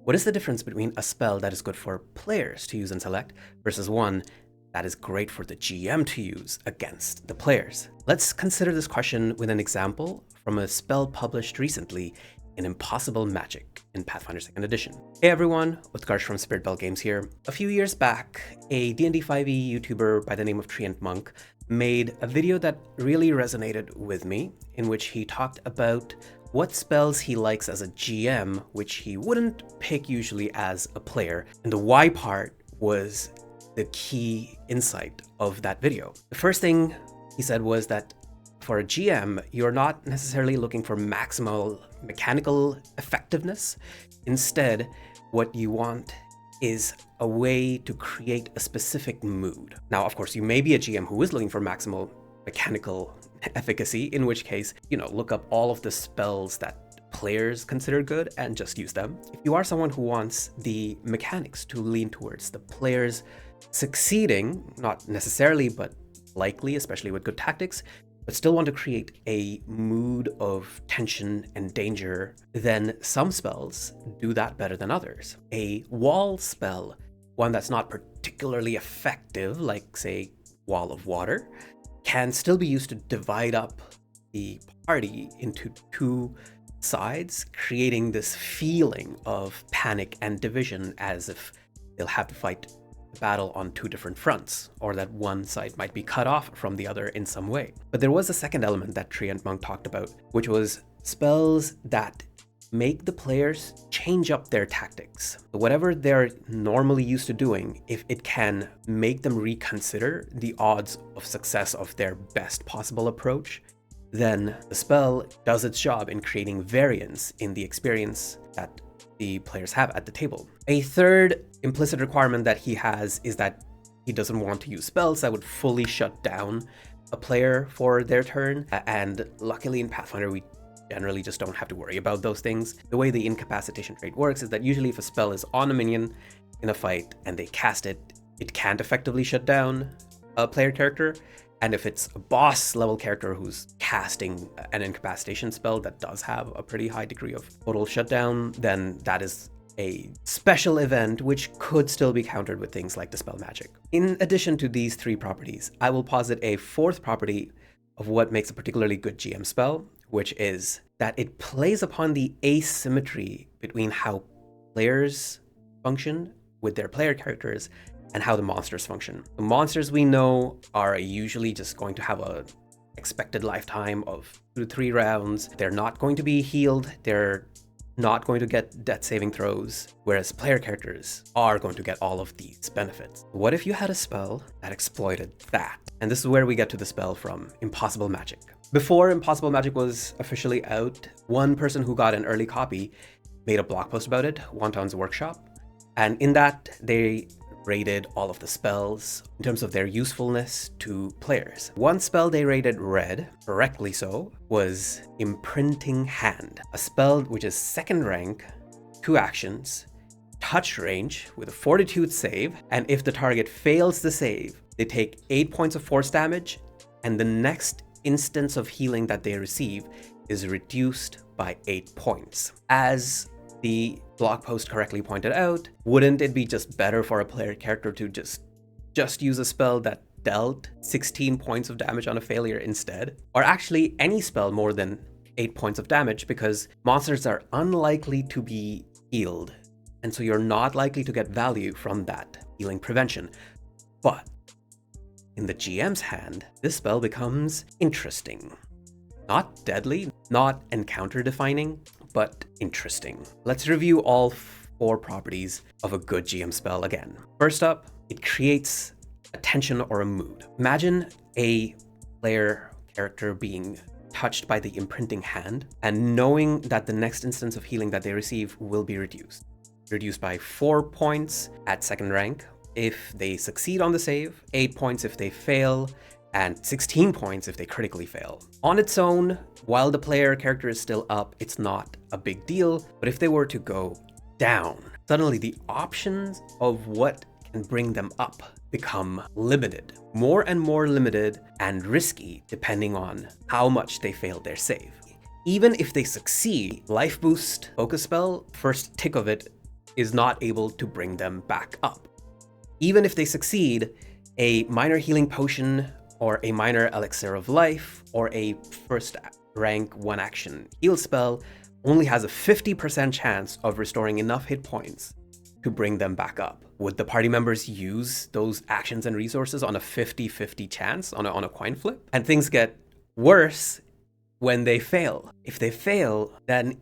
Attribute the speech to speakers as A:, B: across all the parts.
A: What is the difference between a spell that is good for players to use and select versus one that is great for the GM to use against the players? Let's consider this question with an example from a spell published recently in Impossible Magic in Pathfinder 2nd Edition. Hey everyone, Utkarsh from Spirit Bell Games here. A few years back, a D&D 5e YouTuber by the name of Treant Monk made a video that really resonated with me, in which he talked about what spells he likes as a GM, which he wouldn't pick usually as a player. And the why part was the key insight of that video. The first thing he said was that for a GM, you're not necessarily looking for maximal mechanical effectiveness. Instead, what you want is a way to create a specific mood. Now, of course, you may be a GM who is looking for maximal mechanical efficacy, in which case, look up all of the spells that players consider good and just use them. If you are someone who wants the mechanics to lean towards the players succeeding, not necessarily, but likely, especially with good tactics, but still want to create a mood of tension and danger, then some spells do that better than others. A wall spell, one that's not particularly effective, like say Wall of Water, can still be used to divide up the party into two sides, creating this feeling of panic and division, as if they'll have to fight the battle on two different fronts, or that one side might be cut off from the other in some way. But there was a second element that Treant Monk talked about, which was spells that make the players change up their tactics. Whatever they're normally used to doing, if it can make them reconsider the odds of success of their best possible approach, then the spell does its job in creating variance in the experience that the players have at the table. A third implicit requirement that he has is that he doesn't want to use spells that would fully shut down a player for their turn, and luckily in Pathfinder we generally just don't have to worry about those things. The way the incapacitation trait works is that usually if a spell is on a minion in a fight and they cast it, it can't effectively shut down a player character. And if it's a boss level character who's casting an incapacitation spell that does have a pretty high degree of total shutdown, then that is a special event which could still be countered with things like Dispel Magic. In addition to these three properties, I will posit a fourth property of what makes a particularly good GM spell, which is that it plays upon the asymmetry between how players function with their player characters and how the monsters function. The monsters we know are usually just going to have a expected lifetime of 2 to 3 rounds. They're not going to be healed. They're not going to get death saving throws, whereas player characters are going to get all of these benefits. What if you had a spell that exploited that? And this is where we get to the spell from Impossible Magic. Before Impossible Magic was officially out, one person who got an early copy made a blog post about it, Wonton's Workshop. And in that, they rated all of the spells in terms of their usefulness to players. One spell they rated red, correctly so, was Imprinting Hand, a spell which is 2nd rank, 2 actions, touch range with a Fortitude save, and if the target fails the save, they take 8 points of force damage, and the next instance of healing that they receive is reduced by 8 points. As the blog post correctly pointed out, wouldn't it be just better for a player character to just use a spell that dealt 16 points of damage on a failure instead? Or actually any spell more than 8 points of damage, because monsters are unlikely to be healed, and so you're not likely to get value from that healing prevention. But in the GM's hand, this spell becomes interesting. Not deadly, not encounter defining, but interesting. Let's review all 4 properties of a good GM spell again. First up, it creates a tension or a mood. Imagine a player character being touched by the Imprinting Hand and knowing that the next instance of healing that they receive will be reduced. Reduced by 4 points at 2nd rank if they succeed on the save, 8 points if they fail, and 16 points if they critically fail. On its own, while the player character is still up, it's not a big deal, but if they were to go down, suddenly the options of what can bring them up become limited, more and more limited and risky depending on how much they failed their save. Even if they succeed, Life Boost Focus Spell, first tick of it is not able to bring them back up. Even if they succeed, a minor healing potion or a minor elixir of life or a first rank 1 action heal spell only has a 50% chance of restoring enough hit points to bring them back up. Would the party members use those actions and resources on a 50-50 chance, on a coin flip? And things get worse when they fail. If they fail, then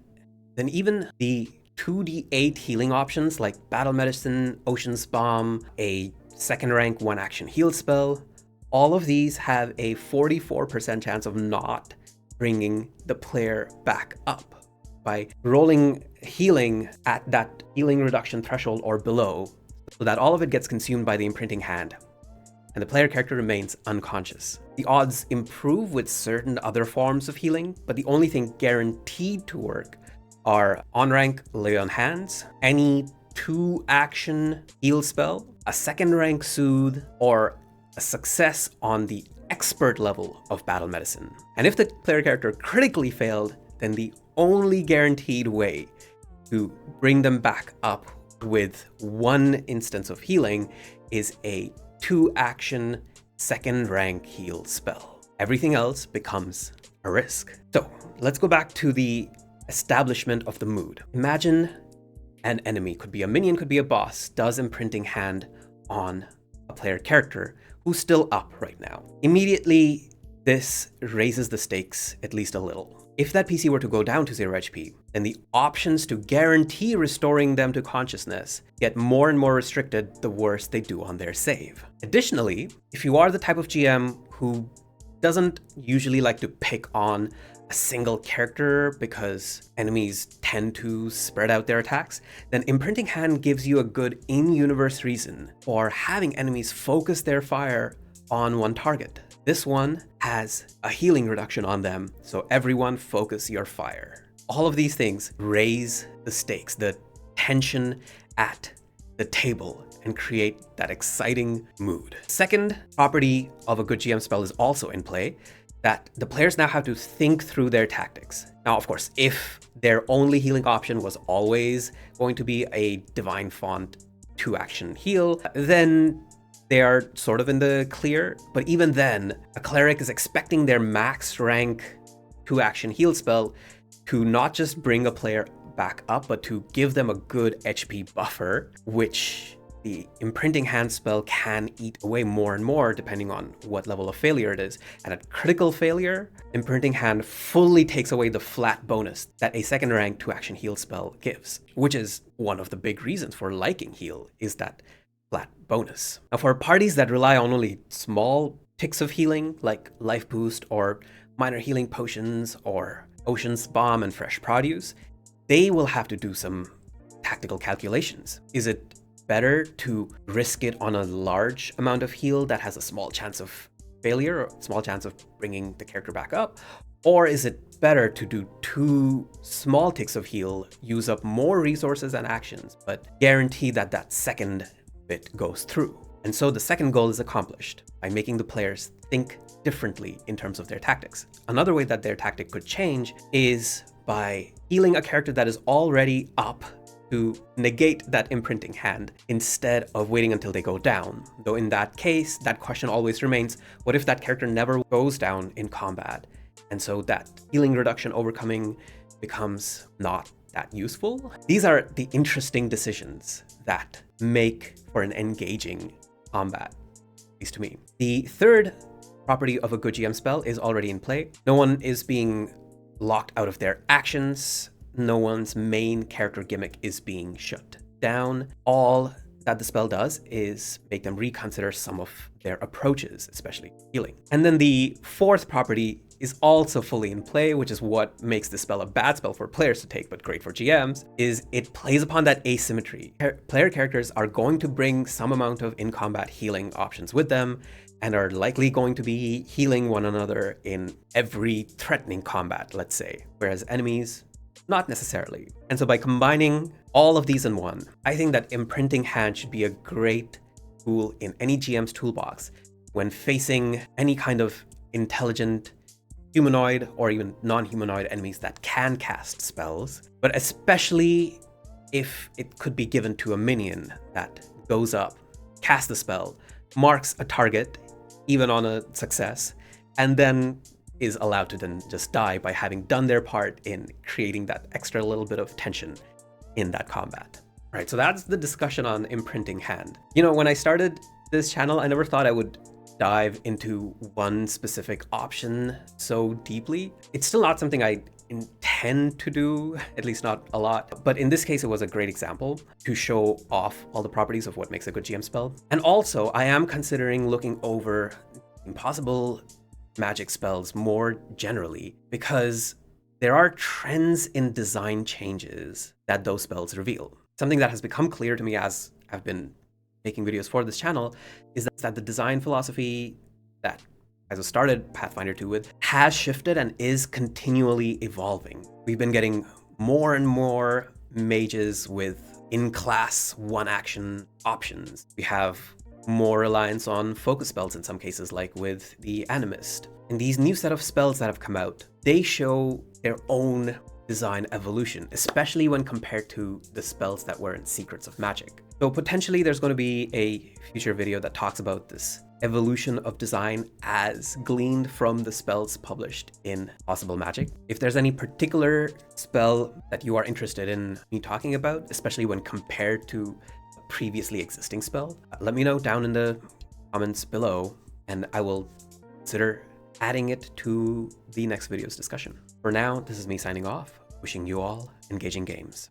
A: even the 2d8 healing options like Battle Medicine, Ocean's Bomb, a second rank 1 action heal spell, all of these have a 44% chance of not bringing the player back up. By rolling healing at that healing reduction threshold or below, so that all of it gets consumed by the imprinting hand, and the player character remains unconscious. The odds improve with certain other forms of healing, but the only thing guaranteed to work are on-rank Lay on Hands, any 2-action heal spell, a second rank Soothe, or a success on the expert level of Battle Medicine. And if the player character critically failed, then the only guaranteed way to bring them back up with 1 instance of healing is a 2-action second rank heal spell. Everything else becomes a risk. So let's go back to the establishment of the mood. Imagine an enemy, could be a minion, could be a boss, does imprinting hand on a player character who's still up right now. Immediately, this raises the stakes at least a little. If that PC were to go down to 0 HP, then the options to guarantee restoring them to consciousness get more and more restricted the worse they do on their save. Additionally, if you are the type of GM who doesn't usually like to pick on a single character because enemies tend to spread out their attacks, then Imprinting Hand gives you a good in-universe reason for having enemies focus their fire on one target. This one has a healing reduction on them, so everyone focus your fire. All of these things raise the stakes, the tension at the table, and create that exciting mood. Second property of a good GM spell is also in play, that the players now have to think through their tactics. Now, of course, if their only healing option was always going to be a Divine Font 2-action heal, then they are sort of in the clear. But even then, a cleric is expecting their max rank 2-action heal spell to not just bring a player back up, but to give them a good HP buffer, which the Imprinting Hand spell can eat away more and more depending on what level of failure it is. And at critical failure, Imprinting Hand fully takes away the flat bonus that a second rank 2-action heal spell gives, which is one of the big reasons for liking heal, is that flat bonus. Now, for parties that rely on only small ticks of healing, like life boost or minor healing potions or Ocean's Bomb and fresh produce, they will have to do some tactical calculations. Is it better to risk it on a large amount of heal that has a small chance of failure, or a small chance of bringing the character back up? Or is it better to do 2 small ticks of heal, use up more resources and actions, but guarantee that that second bit goes through? And so the second goal is accomplished by making the players think differently in terms of their tactics. Another way that their tactic could change is by healing a character that is already up to negate that Imprinting Hand instead of waiting until they go down. Though in that case, that question always remains, what if that character never goes down in combat? And so that healing reduction overcoming becomes not that useful. These are the interesting decisions that make for an engaging combat, at least to me. The third property of a good GM spell is already in play. No one is being locked out of their actions. No one's main character gimmick is being shut down. All that the spell does is make them reconsider some of their approaches, especially healing. And then the fourth property is also fully in play, which is what makes this spell a bad spell for players to take, but great for GMs, is it plays upon that asymmetry. Player characters are going to bring some amount of in-combat healing options with them, and are likely going to be healing one another in every threatening combat, let's say, whereas enemies, not necessarily. And so by combining all of these in one, I think that Imprinting Hand should be a great tool in any GM's toolbox when facing any kind of intelligent humanoid or even non-humanoid enemies that can cast spells, but especially if it could be given to a minion that goes up, casts the spell, marks a target, even on a success, and then is allowed to then just die by having done their part in creating that extra little bit of tension in that combat. Right, so that's the discussion on imprinting hand. You know, when I started this channel, I never thought I would dive into one specific option so deeply. It's still not something I intend to do, at least not a lot. But in this case, it was a great example to show off all the properties of what makes a good GM spell. And also, I am considering looking over impossible magic spells more generally, because there are trends in design changes that those spells reveal. Something that has become clear to me as I've been making videos for this channel is that the design philosophy that I started Pathfinder 2 with has shifted and is continually evolving. We've been getting more and more mages with in-class one-action options. We have more reliance on focus spells in some cases, like with the Animist. And these new set of spells that have come out, they show their own design evolution, especially when compared to the spells that were in Secrets of Magic. So potentially there's going to be a future video that talks about this evolution of design as gleaned from the spells published in Possible Magic. If there's any particular spell that you are interested in me talking about, especially when compared to a previously existing spell, let me know down in the comments below, and I will consider adding it to the next video's discussion. For now, this is me signing off, wishing you all engaging games.